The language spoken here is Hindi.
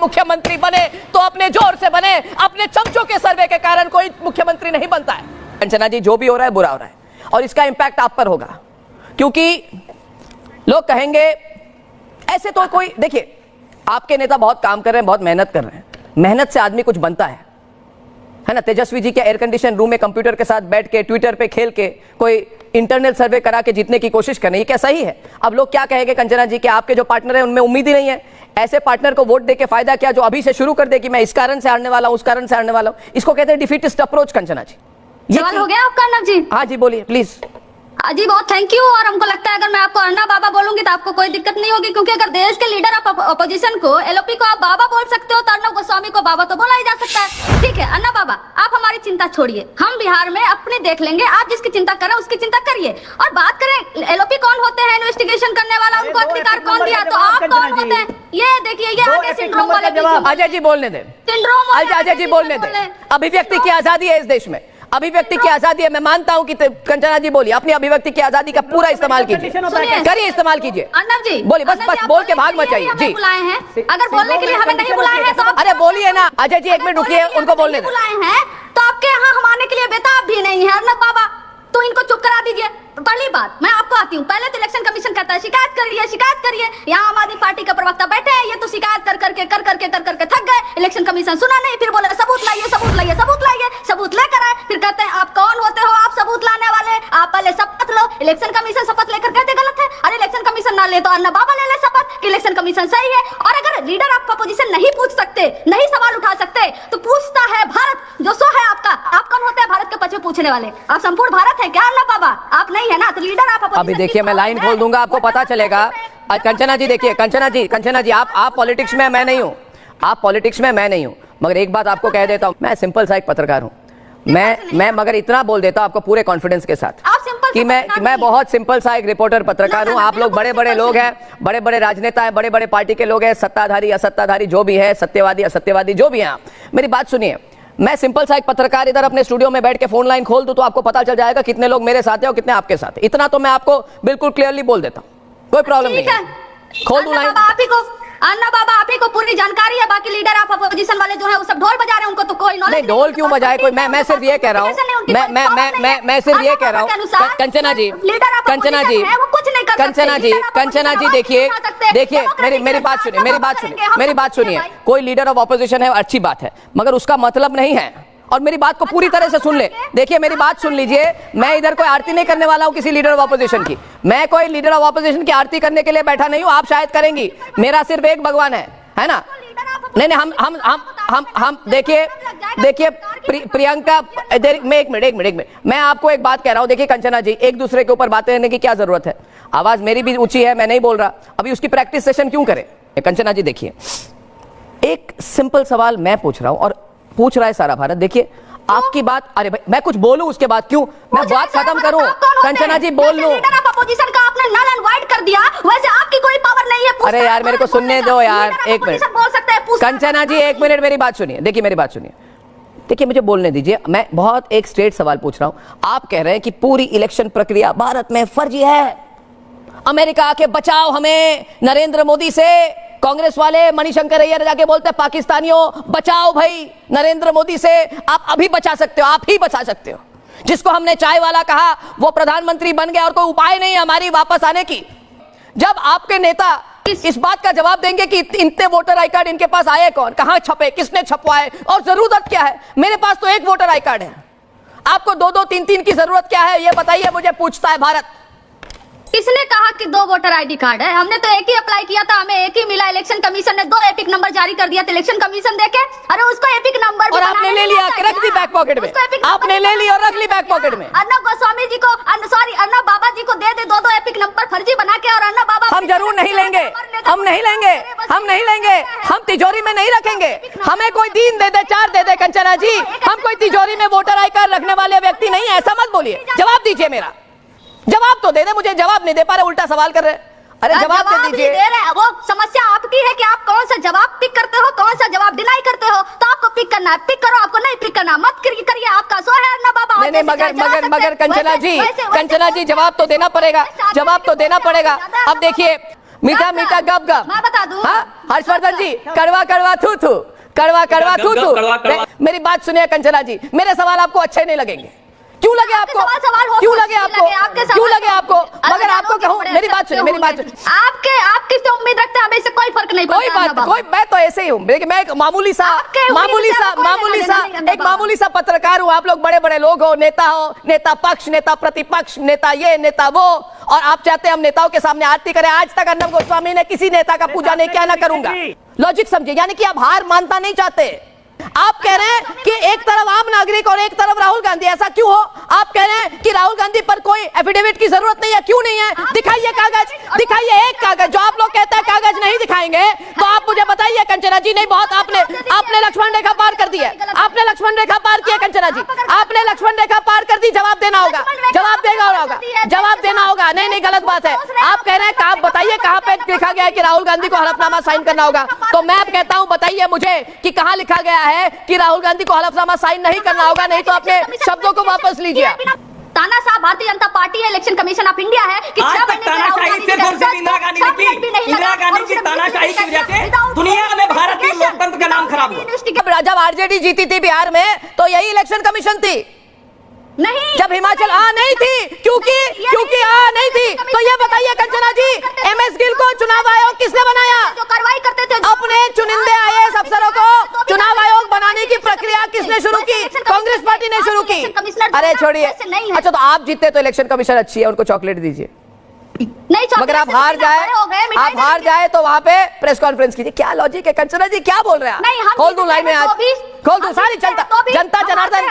मुख्यमंत्री बने तो अपने जोर से बने, अपने चमचों के सर्वे के कारण कोई मुख्यमंत्री नहीं बनता है। कंचना जी, जो भी हो रहा है बुरा हो रहा है और इसका इंपैक्ट आप पर होगा, क्योंकि लोग कहेंगे ऐसे तो कोई, देखिए आपके नेता बहुत काम कर रहे हैं, बहुत मेहनत कर रहे हैं, मेहनत से आदमी कुछ बनता है ना। तेजस्वी जी के एयर कंडीशन रूम में कंप्यूटर के साथ बैठ के ट्विटर पे खेल के कोई इंटरनल सर्वे करा के जीतने की कोशिश कर रहे हैं, ये क्या सही है? अब लोग क्या कहेंगे कंचना जी कि आपके जो पार्टनर है उनमें उम्मीद ही नहीं है, ऐसे पार्टनर को वोट दे के फायदा क्या जो अभी से शुरू कर दे कि मैं इस कारण से हारने वाला हूं, उस कारण से हारने वाला हूं। इसको कहते हैं डिफीटिस्ट अप्रोच। कंचना जी, सवाल हो गया आपका अर्नब जी? हाँ जी बोलिए प्लीज। जी बहुत थैंक यू। और हमको लगता है अगर मैं आपको अन्ना बाबा बोलूंगी तो आपको कोई दिक्कत नहीं होगी, क्योंकि अगर देश के लीडर आप अपोजिशन को, एलओपी को आप बाबा बोल सकते हो तो अर्नब गोस्वामी को बाबा तो बोला ही जा सकता है। ठीक है अन्ना बाबा, आप हमारी चिंता छोड़िए, हम बिहार में अपनी देख लेंगे। आप जिसकी चिंता कर रहे हैं उसकी चिंता करिए। और बात करें एलओपी कौन होते हैं, इन्वेस्टिगेशन करने वाला, उनको अधिकार कौन दिया, तो आप कौन होते हैं? ये देखिए, ये आगे सिंड्रोम वाले। अजय जी बोलने दें, सिंड्रोम, अजय जी बोलने दें। अभिव्यक्ति की आजादी है इस देश में, अभिव्यक्ति की आजादी है। मैं मानता हूं कि कंचना जी बोलिए, अपनी अभिव्यक्ति की आजादी का पूरा इस्तेमाल कीजिए, करिए, इस्तेमाल कीजिए। अर्नब जी बोलिए, बस बोल के भाग मत जाइए जी। बुलाए हैं, अगर बोलने के लिए हमें नहीं बुलाए हैं तो अरे बोलिए ना। अजय जी एक मिनट रुकिए, उनको बोलने दें। बुलाए हैं तो आपके यहाँ हम आने के लिए बेताब भी नहीं है अर्नब बाबा, तो इनको चुप करा दीजिए। पहली बात मैं आपको आती हूँ, पहले तो इलेक्शन कमीशन कहता है शिकायत करिए, शिकायत करिए। यहाँ आम आदमी पार्टी का प्रवक्ता बैठे हैं, ये तो शिकायत कर करके थक गए। इलेक्शन कमीशन सुना नहीं, फिर बोले सबूत लाइए, सबूत लाइए, सबूत लाइए, सबूत लेकर आए। फिर कहते हैं आप कौन होते हो, आप सबूत लाने वाले, आप पहले शपथ लो। इलेक्शन कमीशन शपथ लेकर कहते गलत है। अरे इलेक्शन कमीशन ना ले तो अन्ना बाबा ले शपथ कि इलेक्शन कमीशन सही है। और अगर लीडर आपका पोजीशन नहीं पूछ सकते, नहीं सवाल उठा सकते, तो पूछता है भारत जो सो है आपका। आप कौन होते हैं भारत के पीछे पूछने वाले? आप संपूर्ण भारत है क्या अन्ना बाबा? आप नहीं है ना, तो लीडर आप। अभी देखिए मैं लाइन खोल दूंगा, आपको पता चलेगा। कंचना जी देखिए, कंचना जी आप पॉलिटिक्स में, मैं नहीं हूं, आप पॉलिटिक्स में, मैं नहीं हूं। मगर एक बात आपको कह देता हूं, मैं सिंपल सा एक पत्रकार हूं। मैं मगर इतना बोल देता हूं आपको पूरे कॉन्फिडेंस के साथ कि मैं बहुत सिंपल सा एक रिपोर्टर पत्रकार हूं। आप लोग बड़े बड़े लोग हैं, बड़े बड़े राजनेता हैं, बड़े बड़े पार्टी के लोग हैं, सत्ताधारी असत्ताधारी जो भी है, सत्यवादी असत्यवादी जो भी हैं, आप मेरी बात सुनिए। मैं सिंपल सा एक पत्रकार इधर अपने स्टूडियो में बैठ के फोन लाइन खोल दूं तो आपको पता चल जाएगा कितने लोग मेरे साथ हैं और कितने आपके साथ हैं। इतना तो मैं आपको बिल्कुल क्लियरली बोल देता हूं, कोई प्रॉब्लम नहीं है। खोल दूं लाइन। अन्ना बाबा आप ही को पूरी जानकारी है, बाकी लीडर आप अपोजिशन वाले जो है वो सब ढोल बजा रहे हैं, उनको तो कोई नॉलेज नहीं। ढोल क्यों बजाए कोई? मैं सिर्फ ये कह रहा हूँ, मैं सिर्फ ये कह रहा हूँ कंचना जी, कंचना जी देखिए मेरी बात सुनिए। कोई लीडर ऑफ ऑपोजिशन है अच्छी बात है, मगर उसका मतलब नहीं है, और मेरी बात को पूरी तरह से सुन ले। देखिए मेरी बात सुन लीजिए, मैं इधर कोई आरती नहीं करने वाला हूं किसी लीडर ऑफ ऑपोजिशन की। मैं कोई लीडर ऑफ ऑपोजिशन की आरती करने के लिए बैठा नहीं हूं, आप शायद करेंगी। मेरा सिर्फ एक भगवान है ना? नहीं हम देखिए प्रियंका, एक मिनट मैं आपको एक बात कह रहा हूं। देखिए कंचना जी, एक दूसरे के ऊपर बातें करने की क्या जरूरत है? आवाज मेरी भी ऊंची है, मैं नहीं बोल रहा, अभी उसकी प्रैक्टिस सेशन क्यों करें? कंचना जी देखिए, एक सिंपल सवाल मैं पूछ रहा हूं और पूछ रहा है सारा भारत। देखिए आपकी बात, अरे भाई मैं कुछ बोलूं उसके बाद क्यों मैं बात खत्म करूं? कंचना जी बोल लूं। लीडर ऑफ अपोजिशन का आपने नल एंड वाइड कर दिया, वैसे आपकी कोई पावर नहीं है। अरे यार मेरे को सुनने दो यार, एक मिनट। कंचना जी एक मिनट मेरी बात सुनिए। देखिए मेरी बात सुनिए, देखिए मुझे बोलने दीजिए। मैं बहुत एक स्ट्रेट सवाल पूछ रहा हूं। आप कह रहे हैं कि पूरी इलेक्शन प्रक्रिया भारत में फर्जी है, अमेरिका आके बचाओ हमें नरेंद्र मोदी से। कांग्रेस वाले मणिशंकर अय्यर जाके बोलते हैं पाकिस्तानियों बचाओ भाई नरेंद्र मोदी से। आप अभी बचा सकते हो, आप ही बचा सकते हो। जिसको हमने चाय वाला कहा वो प्रधानमंत्री बन गया और कोई उपाय नहीं हमारी वापस आने की। जब आपके नेता इस बात का जवाब देंगे कि इतने वोटर आई कार्ड इनके पास आए कौन, कहां छपे, किसने छपवाए और जरूरत क्या है? मेरे पास तो एक वोटर आई कार्ड है, आपको दो दो तीन तीन की जरूरत क्या है? ये बताइए मुझे, पूछता है भारत। किसने कहा कि 2 वोटर आईडी कार्ड है? हमने तो एक ही अप्लाई किया था, हमें एक ही मिला। इलेक्शन कमीशन ने 2 एपिक नंबर जारी कर दिया था। इलेक्शन कमीशन देके, अरे उसको एपिक नंबर और आपने ले लिया, रख दी बैक पॉकेट में। आपने ले लिया और रख ली बैक पॉकेट में। अर्नब गोस्वामी जी को, सॉरी अर्नब बाबा जी को दे 2 एपिक नंबर फर्जी बना के। और अर्नब बाबा हम जरूर नहीं लेंगे, हम नहीं लेंगे, हम तिजोरी में नहीं रखेंगे। हमें कोई 3 दे दे, 4 दे दे कंचना जी, हम कोई तिजोरी में वोटर आई कार्ड रखने वाले व्यक्ति नहीं है, ऐसा मत बोलिए। जवाब दीजिए, मेरा जवाब तो दे दे। मुझे जवाब नहीं दे पा रहे, उल्टा सवाल कर रहे। अरे जवाब दे दीजिए। वो समस्या आपकी है कि आप कौन सा जवाब पिक करते हो, कौन सा जवाब डिनाई करते हो। तो आपको पिक करना है, पिक करो, आपको नहीं पिक करना मत करिए। आपका सो है अर्नब बाबा। नहीं मगर कंचना जी जवाब तो देना पड़ेगा, जवाब तो देना पड़ेगा। अब देखिए मीठा मीठा गप गप। मैं बता दूं। हाँ, हर्षवर्धन जी, कड़वा कड़वा थू थू, कड़वा कड़वा थू थू। मेरी बात सुनिए कंचना जी, मेरे सवाल आपको अच्छे नहीं लगेंगे। क्यों लगे आपको? क्यों लगे आपको? क्यों लगे आपको? मगर आपको कहूँ, मेरी बात सुनिए, मेरी बात सुनिए। आपकी तो उम्मीद रखते हैं, हमें इससे कोई फर्क नहीं पड़ता। कोई मैं तो ऐसे ही हूँ, मैं एक मामूली सा पत्रकार हूँ। आप लोग बड़े बड़े लोग हो, नेता पक्ष, नेता प्रतिपक्ष, नेता ये नेता वो, और आप चाहते हैं हम नेताओं के सामने आरती करें। आज तक अर्नब गोस्वामी ने किसी नेता का पूजा नहीं किया, ना करूंगा। लॉजिक समझिए, यानी कि आप हार मानता नहीं चाहते। आप कह रहे हैं कि एक तरफ आम नागरिक और एक तरफ राहुल गांधी, ऐसा क्यों हो? आप कह रहे हैं कि राहुल गांधी पर कोई एफिडेविट की जरूरत नहीं है, क्यों नहीं है? दिखाइए कागज, दिखाइए एक कागज। जो आप लोग कहते हैं कागज नहीं दिखाएंगे, तो आप मुझे बताइए कंचना जी। नहीं, बहुत आपने लक्ष्मण रेखा पार कर दी है, आपने लक्ष्मण रेखा पार की है कंचना जी, आपने लक्ष्मण रेखा पार कर दी। जवाब देना होगा, जवाब देना होगा, जवाब देना होगा। नहीं, गलत बात है। आप कह रहे हैं, आप बताइए कहाँ पे लिखा गया है कि राहुल गांधी को हलफनामा साइन करना होगा? तो मैं अब कहता हूँ, बताइए मुझे कि कहाँ लिखा गया है कि राहुल गांधी को हलफनामा साइन नहीं करना होगा, नहीं तो अपने शब्दों को वापस लीजिए। तानाशाह भारतीय जनता पार्टी है, इलेक्शन कमीशन ऑफ इंडिया है कि आज तक तानाशाही सिर्फ और सिर्फ इंदिरा गांधी ने की। इंदिरा गांधी की तानाशाही की वजह से दुनिया में भारतीय लोकतंत्र का नाम खराब हुआ। जब आरजेडी जीती थी बिहार में, तो यही इलेक्शन कमीशन थी। नहीं, जब हिमाचल नहीं थी, क्योंकि नहीं थी। तो ये बताइए कंचना जी, एमएस गिल को चुनाव आयोग किसने बनाया? जो कार्रवाई करते थे अपने चुनिंदे आईएएस अफसरों को चुनाव आयोग बनाने की प्रक्रिया किसने शुरू की? कांग्रेस पार्टी ने शुरू की। अरे छोड़िए। अच्छा, तो आप जीते तो इलेक्शन कमीशन अच्छी है, उनको चॉकलेट दीजिए। नहीं, मगर आप हार जाए तो वहां पे प्रेस कॉन्फ्रेंस कीजिए। क्या लॉजिक है कंचना जी? क्या बोल रहे हैं? खोल दूं लाइन में, आज खोल दूं सारी जनता जनार्दन।